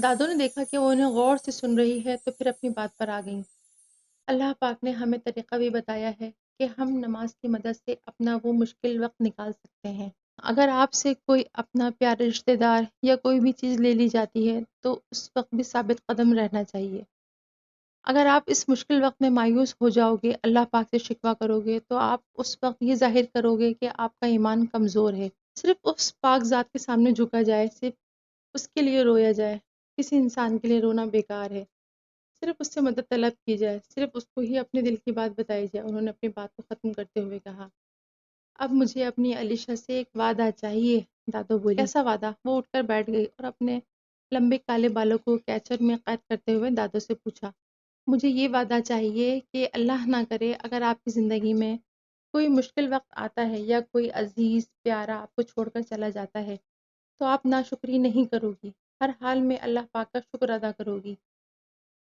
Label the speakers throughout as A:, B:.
A: دادوں نے دیکھا کہ وہ انہیں غور سے سن رہی ہے تو پھر اپنی بات پر آ گئیں۔ اللہ پاک نے ہمیں طریقہ بھی بتایا ہے کہ ہم نماز کی مدد سے اپنا وہ مشکل وقت نکال سکتے ہیں۔ اگر آپ سے کوئی اپنا پیارا رشتہ دار یا کوئی بھی چیز لے لی جاتی ہے تو اس وقت بھی ثابت قدم رہنا چاہیے۔ اگر آپ اس مشکل وقت میں مایوس ہو جاؤ گے، اللہ پاک سے شکوہ کرو گے تو آپ اس وقت یہ ظاہر کرو گے کہ آپ کا ایمان کمزور ہے۔ صرف اس پاک ذات کے سامنے جھکا جائے، صرف اس کے لیے رویا جائے۔ کسی انسان کے لیے رونا بیکار ہے۔ صرف اس سے مدد طلب کی جائے، صرف اس کو ہی اپنے دل کی بات بتائی جائے۔ انہوں نے اپنی بات کو ختم کرتے ہوئے کہا، اب مجھے اپنی علیشہ سے ایک وعدہ چاہیے۔ دادو بولی، کیسا وعدہ؟ وہ اٹھ کر بیٹھ گئی اور اپنے لمبے کالے بالوں کو کیچر میں قید کرتے ہوئے دادو سے پوچھا، مجھے یہ وعدہ چاہیے کہ اللہ نہ کرے اگر آپ کی زندگی میں کوئی مشکل وقت آتا ہے یا کوئی عزیز پیارا آپ کو چھوڑ کر چلا جاتا ہے تو آپ ناشکری نہیں کرو گی، ہر حال میں اللہ پاک کا شکر ادا کرو گی،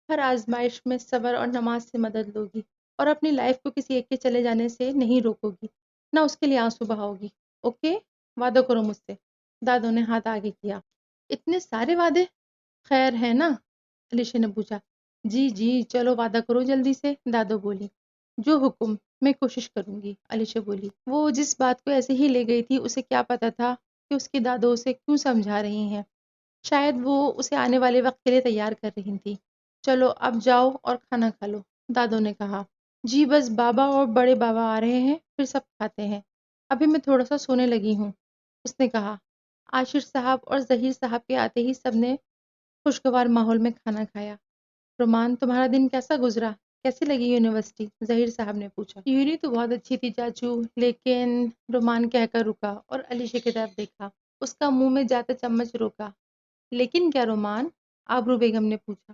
A: ہر آزمائش میں صبر اور نماز سے مدد لو گی اور اپنی لائف کو کسی ایک کے چلے جانے سے نہیں روکو گی، نہ اس کے لیے آنسو بہاؤ گی۔ اوکے، وعدہ کرو مجھ سے۔ دادوں نے ہاتھ آگے کیا۔ اتنے سارے وعدے؟ خیر ہے نا؟ علیشہ نے پوچھا۔ جی جی، چلو وعدہ کرو جلدی سے، دادو بولی۔ جو حکم، میں کوشش کروں گی، علیشہ بولی۔ وہ جس بات کو ایسے ہی لے گئی تھی اسے کیا پتا تھا کہ اس کی دادو اسے کیوں سمجھا رہی ہیں۔ شاید وہ اسے آنے والے وقت کے لیے تیار کر رہی تھی۔ چلو اب جاؤ اور کھانا کھا لو، دادو نے کہا۔ جی بس بابا اور بڑے بابا آ رہے ہیں پھر سب کھاتے ہیں، ابھی میں تھوڑا سا سونے لگی ہوں، اس نے کہا۔ عاشر صاحب اور ظہیر صاحب کے آتے ہی سب نے خوشگوار ماحول میں کھانا کھایا۔ رومان، تمہارا دن کیسا گزرا؟ کیسی لگی یونیورسٹی؟ ظہیر صاحب نے پوچھا۔ یونی تو بہت اچھی تھی چاچو، لیکن رومان کہہ کر رکا اور علیشہ کی طرف دیکھا۔ اس کا منہ میں جاتا چمچ روکا۔ لیکن کیا رومان؟ آبرو بیگم نے پوچھا۔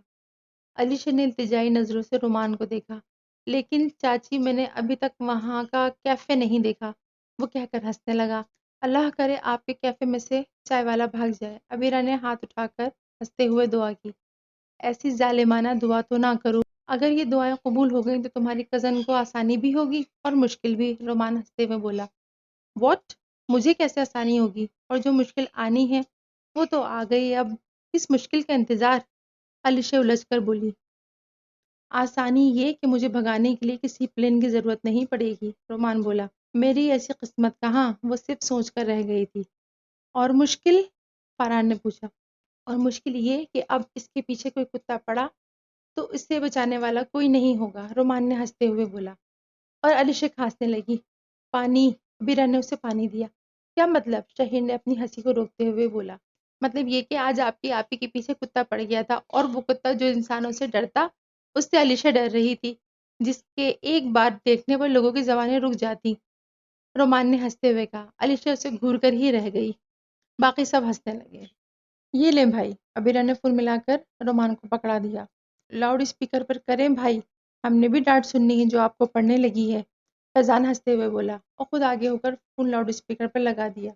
A: علیشہ نے التجائی نظروں سے رومان کو دیکھا۔ لیکن چاچی، میں نے ابھی تک وہاں کا کیفے نہیں دیکھا، وہ کہہ کر ہنسنے لگا۔ اللہ کرے آپ کے کیفے میں سے چائے والا بھاگ جائے۔ ابیرہ نے ہاتھ اٹھا کر ہنستے ہوئے دعا کی۔ ایسی ظالمانہ دعا تو نہ کرو، اگر یہ دعائیں قبول ہو گئیں تو تمہاری کزن کو آسانی بھی ہوگی اور مشکل بھی، رومان ہنستے ہوئے بولا۔ واٹ؟ مجھے کیسے آسانی ہوگی؟ اور جو مشکل آنی ہے وہ تو آ گئی، اب کس مشکل کا انتظار؟ علیشہ الجھ کر بولی۔ آسانی یہ کہ مجھے بھگانے کے لیے کسی پلین کی ضرورت نہیں پڑے گی، رومان بولا۔ میری ایسی قسمت کہاں، وہ صرف سوچ کر رہ گئی تھی۔ اور مشکل؟ فاران نے پوچھا۔ اور مشکل یہ کہ اب اس کے پیچھے کوئی کتا پڑا تو اس سے بچانے والا کوئی نہیں ہوگا، رومان نے ہنستے ہوئے بولا۔ اور علیشہ کھانسنے لگی۔ پانی، بیرا نے اسے پانی دیا۔ کیا مطلب؟ شہیر نے اپنی ہنسی کو روکتے ہوئے بولا۔ مطلب یہ کہ آج آپ کی آپی کے پیچھے کتا پڑ گیا تھا اور وہ کتا جو انسانوں سے ڈرتا، اس سے علیشہ ڈر رہی تھی، جس کے ایک بار دیکھنے پر لوگوں کی زبانیں رک جاتی، رومان نے ہنستے ہوئے کہا۔ علیشہ اسے گھور کر ہی رہ گئی۔ باقی سب ہنسنے لگے۔ یہ لیں بھائی، عبیرہ نے فون ملا کر رومان کو پکڑا دیا۔ لاؤڈ اسپیکر پر کریں بھائی، ہم نے بھی ڈانٹ سننی ہے جو آپ کو پڑھنے لگی ہے، فیضان ہنستے ہوئے بولا اور خود آگے ہو کر فون لاؤڈ اسپیکر پر لگا دیا۔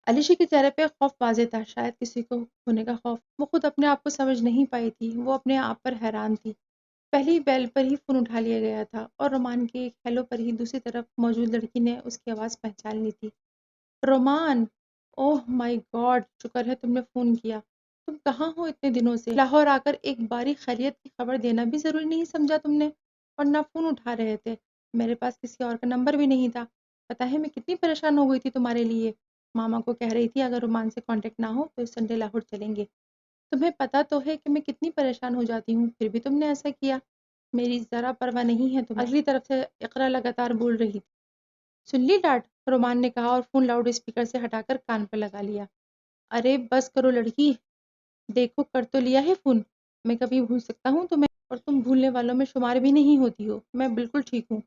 A: علیشہ کے چہرے پہ خوف واضح تھا، شاید کسی کو ہونے کا خوف۔ وہ خود اپنے آپ کو سمجھ نہیں پائی تھی، وہ اپنے آپ پر حیران تھی۔ پہلی بیل پر ہی فون اٹھا لیا گیا تھا اور رومان کے ایک ہیلو پر ہی دوسری طرف موجود لڑکی نے اس کی آواز پہچان لی تھی۔ رومان! اوہ مائی گاڈ، شکر ہے تم نے فون کیا۔ تم کہاں ہو اتنے دنوں سے؟ لاہور آ کر ایک باری خیریت کی خبر دینا بھی ضروری نہیں سمجھا تم نے؟ اور نہ فون اٹھا رہے تھے، میرے پاس کسی اور کا نمبر بھی نہیں تھا۔ پتہ ہے میں کتنی پریشان ہو گئی تھی تمہارے لیے، ماما کو کہہ رہی تھی اگر رومان سے کانٹیکٹ نہ ہو تو اس سنڈے لاہور چلیں گے۔ تمہیں پتہ تو ہے کہ میں کتنی پریشان ہو جاتی ہوں، پھر بھی تم نے ایسا کیا۔ میری ذرا پرواہ نہیں ہے تمہیں۔ اگلی طرف سے اقرا لگاتار بول رہی تھی۔ سن لی ڈانٹ؟ رومان نے کہا اور فون لاؤڈ اسپیکر سے ہٹا کر کان پر لگا لیا۔ ارے بس کرو لڑکی، دیکھو کر تو لیا ہے فون، میں کبھی بھول سکتا ہوں تمہیں؟ اور تم بھولنے والوں میں شمار بھی نہیں ہوتی ہو، میں بالکل ٹھیک ہوں۔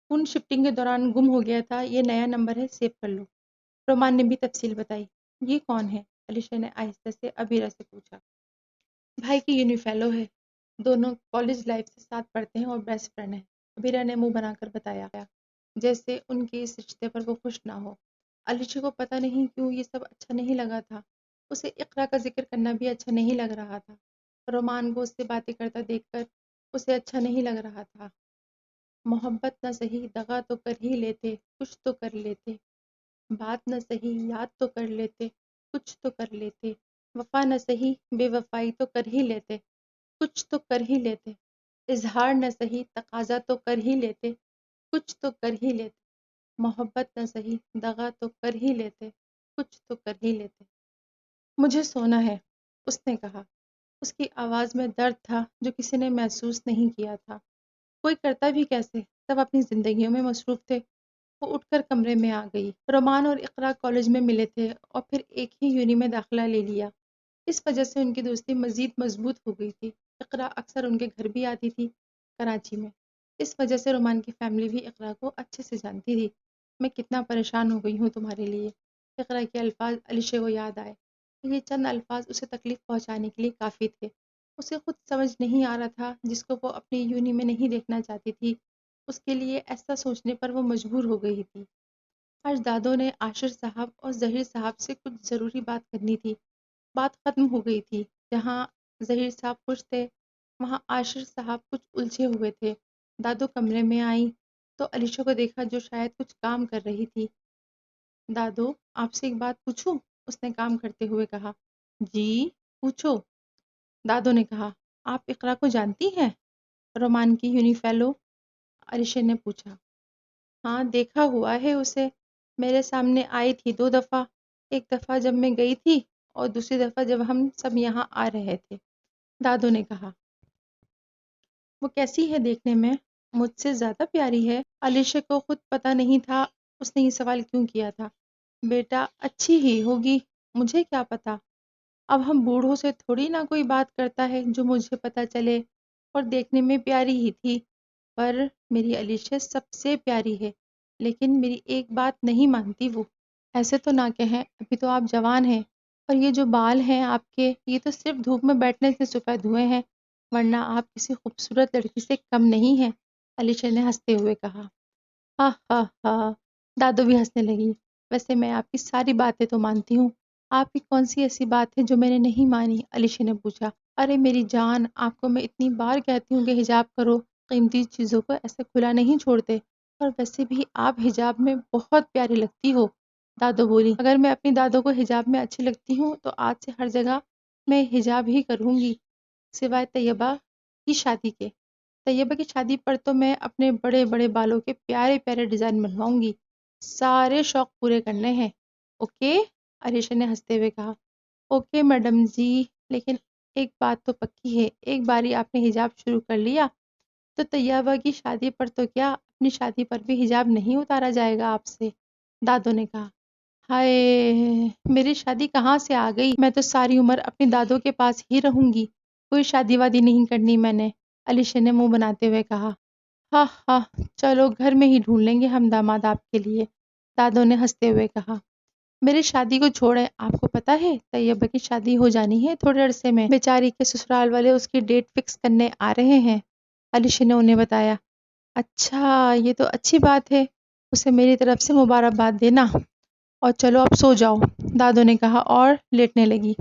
A: فون شفٹنگ کے دوران گم ہو گیا تھا، یہ نیا نمبر ہے، سیو کر لو۔ رومان نے بھی تفصیل بتائی۔ یہ کون ہے؟ علیشہ نے آہستہ سے ابیرہ سے پوچھا۔ بھائی کی یونی فیلو ہے، دونوں کالج لائف سے ساتھ پڑھتے ہیں اور بیسٹ فرینڈ ہیں، ابیرہ نے منہ بنا کر بتایا، جیسے ان کے اس رشتے پر وہ خوش نہ ہو۔ علیشہ کو پتہ نہیں کیوں یہ سب اچھا نہیں لگا تھا، اسے اقرا کا ذکر کرنا بھی اچھا نہیں لگ رہا تھا، رومان کو اس سے باتیں کرتا دیکھ کر اسے اچھا نہیں لگ رہا تھا۔ محبت نہ صحیح دغا تو کر ہی لیتے، کچھ تو کر لیتے، بات نہ صحیح یاد تو کر لیتے، کچھ تو کر لیتے، وفا نہ صحیح بے وفائی تو کر ہی لیتے، کچھ تو کر ہی لیتے، اظہار نہ صحیح تقاضا تو کر ہی لیتے، کچھ تو کر ہی لیتے، محبت نہ صحیح دغا تو کر ہی لیتے، کچھ تو کر ہی لیتے۔ مجھے سونا ہے، اس نے کہا۔ اس کی آواز میں درد تھا جو کسی نے محسوس نہیں کیا تھا۔ کوئی کرتا بھی کیسے، سب اپنی زندگیوں میں مصروف تھے۔ وہ اٹھ کر کمرے میں آ گئی۔ رومان اور اقرا کالج میں ملے تھے اور پھر ایک ہی یونی میں داخلہ لے لیا۔ اس وجہ سے ان کی دوستی مزید مضبوط ہو گئی تھی۔ اقرا اکثر ان کے گھر بھی آتی تھی، کراچی میں۔ اس وجہ سے رومان کی فیملی بھی اقرا کو اچھے سے جانتی تھی۔ میں کتنا پریشان ہو گئی ہوں تمہارے لیے۔ اقرا کے الفاظ علیشہ کو یاد آئے۔ یہ چند الفاظ اسے تکلیف پہنچانے کے لیے کافی تھے۔ اسے خود سمجھ نہیں آ رہا تھا، جس کو وہ اپنی یونی میں نہیں دیکھنا چاہتی تھی، اس کے لیے ایسا سوچنے پر وہ مجبور ہو گئی تھی۔ آج دادوں نے عاشر صاحب اور ظہیر صاحب سے کچھ ضروری بات کرنی تھی۔ بات ختم ہو گئی تھی۔ جہاں ظہیر صاحب خوش تھے، وہاں عاشر صاحب کچھ الجھے ہوئے تھے۔ دادو کمرے میں آئیں تو علیشہ کو دیکھا جو شاید کچھ کام کر رہی تھی۔ دادو، آپ سے ایک بات پوچھوں؟ اس نے کام کرتے ہوئے کہا۔ جی، پوچھو۔ دادو نے کہا، آپ اقرا کو جانتی ہیں؟ رومان کی یونی فیلو؟ علیشہ نے پوچھا۔ ہاں، دیکھا ہوا ہے اسے۔ میرے سامنے آئی تھی 2 دفعہ، ایک دفعہ جب میں گئی تھی اور دوسری دفعہ جب ہم سب یہاں آ رہے تھے، دادو نے کہا۔ وہ کیسی ہے دیکھنے میں؟ مجھ سے زیادہ پیاری ہے؟ علیشہ کو خود پتہ نہیں تھا اس نے یہ سوال کیوں کیا تھا۔ بیٹا، اچھی ہی ہوگی، مجھے کیا پتا۔ اب ہم بوڑھوں سے تھوڑی نہ کوئی بات کرتا ہے جو مجھے پتہ چلے، اور دیکھنے میں پیاری ہی تھی، پر میری علیشہ سب سے پیاری ہے، لیکن میری ایک بات نہیں مانتی وہ۔ ایسے تو نہ کہیں، ابھی تو آپ جوان ہیں، اور یہ جو بال ہیں آپ کے، یہ تو صرف دھوپ میں بیٹھنے سے سفید ہوئے ہیں، ورنہ آپ کسی خوبصورت لڑکی سے کم نہیں ہیں، علیشہ نے ہنستے ہوئے کہا۔ ہاں ہاں ہاں، دادو بھی ہنسنے لگی۔ ویسے میں آپ کی ساری باتیں تو مانتی ہوں، آپ کی کون سی ایسی بات ہے جو میں نے نہیں مانی؟ علیشہ نے پوچھا۔ ارے میری جان، آپ کو میں اتنی بار کہتی ہوں کہ حجاب کرو، قیمتی چیزوں کو ایسے کھلا نہیں چھوڑتے، اور ویسے بھی آپ حجاب میں بہت پیاری لگتی ہو، دادو بولی۔ اگر میں اپنی دادو کو حجاب میں اچھی لگتی ہوں تو آج سے ہر جگہ میں حجاب ہی کروں گی، سوائے طیبہ کی شادی کے۔ طیبہ کی شادی پر تو میں اپنے بڑے بڑے بالوں کے پیارے پیارے ڈیزائن بنواؤں گی، سارے شوق پورے کرنے ہیں۔ اوکے؟ علیشہ نے ہنستے ہوئے کہا۔ اوکے میڈم جی، لیکن ایک بات تو پکی ہے، ایک باری آپ نے حجاب شروع کر لیا تو طیبہ کی شادی پر تو کیا، اپنی شادی پر بھی حجاب نہیں اتارا جائے گا آپ سے، دادو نے کہا۔ ہائے، میری شادی کہاں سے آ گئی؟ میں تو ساری عمر اپنی دادو کے پاس ہی رہوں گی، کوئی شادی وادی نہیں کرنی میں نے، علیشہ نے منہ بناتے ہوئے کہا۔ ہاں ہاں، چلو گھر میں ہی ڈھونڈ لیں گے ہم داماد آپ کے لیے، دادو نے ہنستے ہوئے کہا۔ میری شادی کو چھوڑیں، آپ کو پتہ ہے طیبہ کی شادی ہو جانی ہے تھوڑے عرصے میں، بیچاری کے سسرال والے اس کی ڈیٹ فکس کرنے آ رہے ہیں، علیشہ نے انہیں بتایا۔ اچھا، یہ تو اچھی بات ہے، اسے میری طرف سے مبارکباد دینا، اور چلو اب سو جاؤ، دادو نے کہا اور لیٹنے لگی۔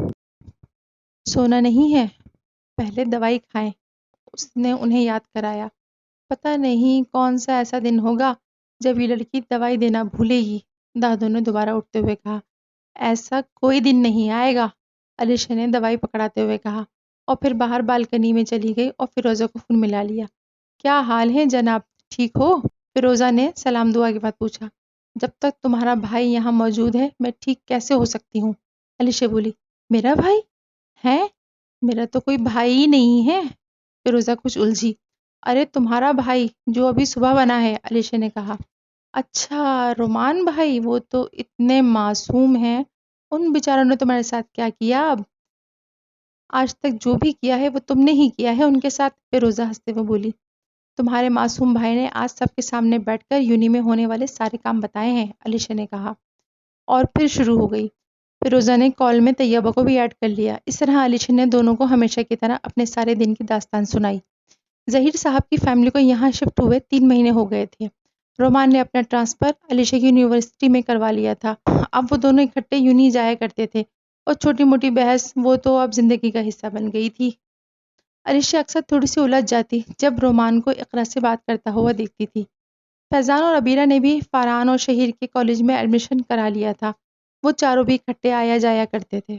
A: سونا نہیں ہے، پہلے دوائی کھائیں، اس نے انہیں یاد کرایا۔ پتہ نہیں کون سا ایسا دن ہوگا جب یہ لڑکی دوائی دینا بھولے گی، دادو نے دوبارہ اٹھتے ہوئے کہا۔ ایسا کوئی دن نہیں آئے گا، علیشہ نے دوائی پکڑاتے ہوئے کہا، اور پھر باہر بالکنی میں چلی گئی اور فیروزہ کو فون ملا لیا۔ کیا حال ہے جناب، ٹھیک ہو؟ فیروزہ نے سلام دعا کے بعد پوچھا۔ جب تک تمہارا بھائی یہاں موجود ہے میں ٹھیک کیسے ہو سکتی ہوں؟ علیشہ بولی۔ میرا بھائی ہے؟ میرا تو کوئی بھائی ہی نہیں ہے، فیروزہ کچھ الجھی۔ ارے تمہارا بھائی جو ابھی صبح بنا ہے، علیشہ نے کہا۔ اچھا، رومان بھائی، وہ تو اتنے معصوم ہیں، ان بیچاروں نے تمہارے ساتھ کیا کیا؟ اب آج تک جو بھی کیا ہے وہ تم نے ہی کیا ہے ان کے ساتھ، فیروزہ ہنستے ہوئے بولی۔ تمہارے معصوم بھائی نے آج سب کے سامنے بیٹھ کر یونی میں ہونے والے سارے کام بتائے ہیں، علیشہ نے کہا، اور پھر شروع ہو گئی۔ فیروزہ نے کال میں طیبہ کو بھی ایڈ کر لیا۔ اس طرح علیشہ نے دونوں کو ہمیشہ کی طرح اپنے سارے دن کی داستان سنائی۔ ظہیر صاحب کی فیملی کو یہاں شفٹ ہوئے 3 مہینے ہو گئے تھے۔ رومان نے اپنا ٹرانسفر علیشہ کی یونیورسٹی میں کروا لیا تھا۔ اب وہ دونوں اکٹھے یونی جایا کرتے تھے، اور چھوٹی موٹی بحث وہ تو اب زندگی کا حصہ بن گئی تھی۔ علیشہ اکثر تھوڑی سی الجھ جاتی جب رومان کو اقرا سے بات کرتا ہوا دیکھتی تھی۔ فیضان اور عبیرہ نے بھی فارحان اور شہیر کے کالج میں ایڈمیشن کرا لیا تھا، وہ چاروں بھی اکٹھے آیا جایا کرتے تھے۔